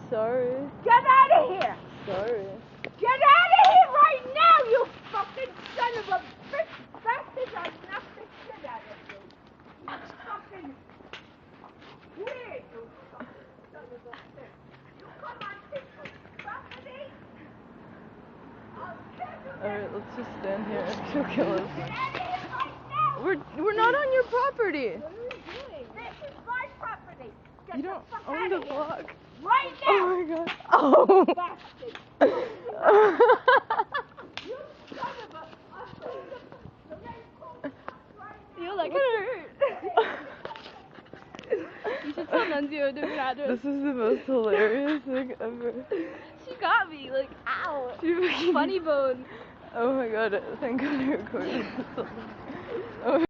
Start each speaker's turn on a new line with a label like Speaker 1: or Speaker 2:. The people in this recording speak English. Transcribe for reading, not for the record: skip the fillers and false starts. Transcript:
Speaker 1: Sorry.
Speaker 2: Get out of here!
Speaker 1: Sorry.
Speaker 2: Get out of here right now, you fucking son of a bitch! Bastard, I'll knock the shit out of you! You fucking weird, you fucking son of a bitch! You come on people's property? I'll kill you!
Speaker 1: Alright, let's just stand here and she'll kill us.
Speaker 2: Get out of here right now!
Speaker 1: We're not on your property!
Speaker 2: What are you doing? This is my property! Get
Speaker 1: You
Speaker 2: the
Speaker 1: don't
Speaker 2: fuck
Speaker 1: own
Speaker 2: out
Speaker 1: the
Speaker 2: of here.
Speaker 1: block.
Speaker 2: Right now!
Speaker 1: Oh my god. Oh!
Speaker 2: Bastard! You son of a...
Speaker 1: Yo, that kinda hurt. You should tell Nunzio a different address. This is the most hilarious thing ever.
Speaker 3: She got me, like, ow.
Speaker 1: She fucking...
Speaker 3: Funny bone.
Speaker 1: Oh my god, thank god I recorded this. Oh.